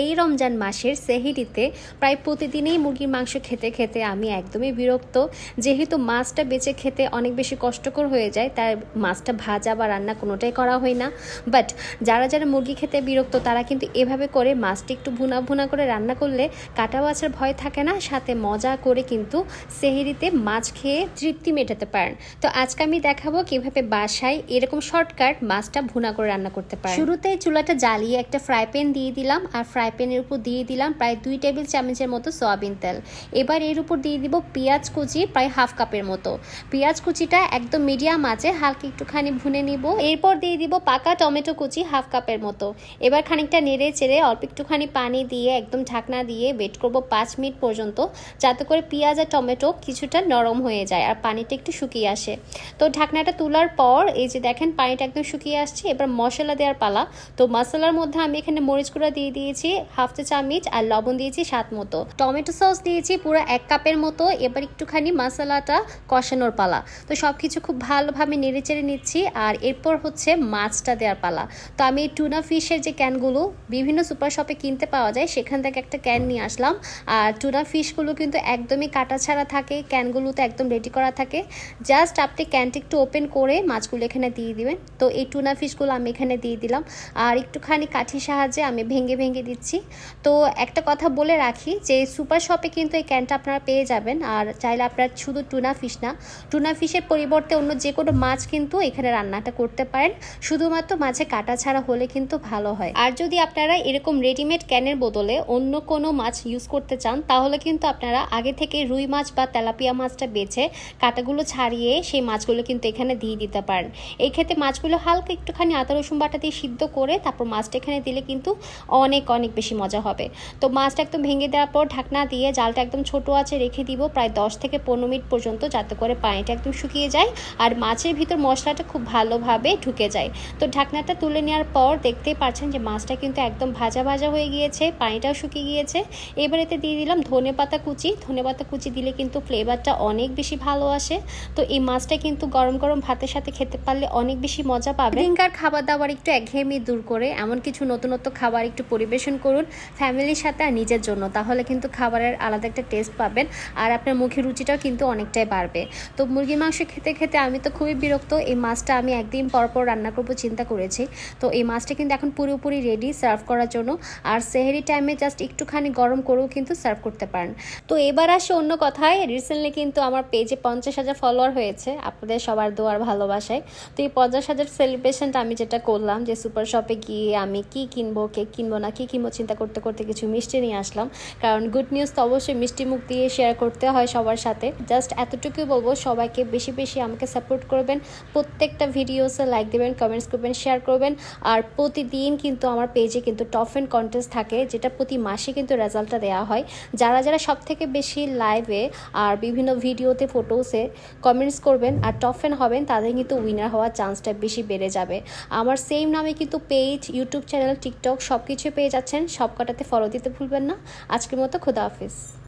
এই রমজান মাসের সেহরিতে প্রায় প্রতিদিনই মুরগির মাংস খেতে খেতে আমি একদমই বিরক্ত। যেহেতু মাছটা বেঁচে খেতে অনেক বেশি কষ্টকর হয়ে যায়, তাই মাছটা ভাজা বা রান্না কোনোটাই করা হয় না। বাট যারা যারা মুরগি খেতে বিরক্ত তারা কিন্তু এভাবে করে মাছটা একটু ভুনা ভুনা করে রান্না করলে কাটা বাছার ভয় থাকে না, সাথে মজা করে কিন্তু সেহরিতে মাছ খেয়ে তৃপ্তি মেটাতে পারেন। তো আজকে আমি দেখাবো কিভাবে বাসায় এরকম শর্টকাট মাছটা ভুনা করে রান্না করতে পারেন। শুরুতে চুলাটা জ্বালিয়ে একটা ফ্রাই প্যান দিয়ে দিলাম, আর ফ্রাই প্যানের উপর দিয়ে দিলাম প্রায় 2 টেবিল চামচের মতো সয়াবিন তেল। এবার এর উপর দিয়ে দিব পেঁয়াজ কুচি প্রায় হাফ কাপের মতো। পেঁয়াজ কুচিটা একদম মিডিয়াম আঁচে হালকা একটুখানি ভুনে নিব। এরপর দিয়ে দিব পাকা টমেটো কুচি হাফ কাপের মতো। এবার খানিকটা নেড়ে চেড়ে অল্প একটুখানি পানি দিয়ে একদম ঢাকনা দিয়ে ওয়েট করব 5 মিনিট পর্যন্ত, যাতে করে পেঁয়াজ আর টমেটো কিছুটা নরম হয়ে যায় আর পানিটা একটু শুকিয়ে আসে। তো ঢাকনাটা তোলার পর এই যে দেখেন পানিটা একদম শুকিয়ে আসছে। এবার মশলা দেওয়ার পালা। তো মশলার মধ্যে আমি এখানে মরিচ গুঁড়া দিয়ে দিয়েছি হাফ চা চামচ, আর লবণ দিয়েছি স্বাদ মতো। টমেটো সস দিয়েছি পুরো 1 কাপের মতো। এবার একটুখানি মশলাটা কষানোর পালা। তো সবকিছু খুব ভালোভাবে নেড়ে চেড়ে নিচ্ছি, আর এরপর হচ্ছে মাছটা দেওয়ার পালা। তো আমি টুনা ফিশের যে ক্যানগুলো বিভিন্ন সুপার শপে কিনতে পাওয়া যায়, সেখান থেকে একটা ক্যান নিয়ে আসলাম। আর টুনা ফিশগুলো কিন্তু একদমই কাটা ছাড়া থাকে, ক্যানগুলো তো একদম রেডি করা থাকে। জাস্ট আপনি ক্যানটা একটু ওপেন করে মাছগুলো এখানে দিয়ে দিবেন। তো এই টুনা ফিশগুলো আমি এখানে দিয়ে দিলাম, আর একটুখানি কাঠির সাহায্যে আমি ভেঙে ভেঙে দিচ্ছি। তো একটা কথা বলে রাখি যে সুপার শপে কিন্তু এই ক্যানটা আপনারা পেয়ে যাবেন, আর চাইলে আপনারা শুধু টুনা ফিশ না, টুনা ফিশের পরিবর্তে অন্য যে কোনো মাছ কিন্তু এখানে রান্নাটা করতে পারেন। শুধুমাত্র মাছে কাটা ছাড়া হলে কিন্তু ভালো হয়। আর যদি আপনারা এরকম রেডিমেড ক্যানের বদলে অন্য কোনো মাছ ইউজ করতে চান, তাহলে কিন্তু আপনারা আগে থেকে রুই মাছ বা তেলাপিয়া মাছটা বেছে কাটাগুলো ছাড়িয়ে সেই মাছগুলো কিন্তু এখানে দিয়ে দিতে পারেন। এই ক্ষেত্রে মাছগুলো হালকা একটুখানি আদা রসুন বাটা দিয়ে সিদ্ধ করে তারপর মাছটা এখানে দিলে কিন্তু অনেক অনেক বেশি মজা হবে। তো মাছটা একদম ভেঙে দেওয়ার পর ঢাকনা দিয়ে জালটা একদম ছোট আঁচে রেখে দিব প্রায় 10 থেকে 15 মিনিট পর্যন্ত, যাতে করে পানিটা একদম শুকিয়ে যায় আর মাছের ভিতর মশলাটা খুব ভালোভাবে ঢুকে যায়। তো ঢাকনাটা তুলে নেওয়ার পর দেখতেই পাচ্ছেন যে মাছটা কিন্তু একদম ভাজা ভাজা হয়ে গিয়েছে, পানিটাও শুকিয়ে গিয়েছে। এবার এতে দিয়ে দিলাম ধনেপাতা কুচি। ধনেপাতা কুচি দিলে কিন্তু ফ্লেভারটা অনেক বেশি ভালো আসে। তো এই মাছটা কিন্তু গরম গরম ভাতের সাথে খেতে পারলে অনেক বেশি মজা পাবে। দিনকার খাবার দাবার একটু একঘেয়েমি দূর করে এমন কিছু নতুনত্ব খাবার একটু পরিবেশন করুন ফ্যামিলির সাথে আর নিজের জন্য, তাহলে কিন্তু খাবারের আলাদা একটা টেস্ট পাবেন, আর আপনার মুখের রুচিটাও কিন্তু অনেকটাই বাড়বে। তো মুরগির মাংস খেতে খেতে আমি তো খুবই বিরক্ত। এই মাছটা আমি একদিন পর পর রান্না করবো চিন্তা করেছি। তো এই মাছটা কিন্তু এখন পুরোপুরি রেডি সার্ভ করার জন্য, আর সেহরি টাইমে জাস্ট একটুখানি গরম করেও কিন্তু সার্ভ করতে পারেন। তো এবার আসে অন্য কথায়। রিসেন্টলি কিন্তু আমার পেজে 50,000 ফলোয়ার হয়েছে আপনাদের সবার দোয়ার ভালোবাসায়। তো এই 50,000 সেলিব্রেশনটা আমি যেটা করলাম যে সুপার শপে গিয়ে আমি কি কিনবো, কেক কিনবো না কি কিনবো চিন্তা করতে করতে কিছু মিষ্টি নিয়ে আসলাম, কারণ গুড নিউজ তো অবশ্যই মিষ্টি মুখ দিয়ে শেয়ার করতে হয় সবার সাথে। জাস্ট এতটুকুই বলবো, সবাইকে বেশি বেশি আমাকে সাপোর্ট করবেন, প্রত্যেকটা ভিডিওসে লাইক দেবেন, কমেন্টস করবেন, শেয়ার করবেন। আর প্রতিদিন কিন্তু আমার পেজে কিন্তু টপ 10 কন্টেস্ট থাকে, যেটা প্রতি মাসে কিন্তু রেজাল্টটা দেওয়া হয়। যারা যারা সব থেকে বেশি লাইভে আর বিভিন্ন ভিডিওতে ফটোসে কমেন্টস করবেন আর টপ 10 হবেন, তাদের কিন্তু উইনার হওয়ার চান্সটা বেশি বেড়ে যাবে। আমার সেম নামে কিন্তু পেজ, ইউটিউব চ্যানেল, টিকটক সব কিছু পেয়ে যাচ্ছেন। সব কটাতে ফলো দিতে ভুলবেন না। আজকের মতো খোদা হাফিজ।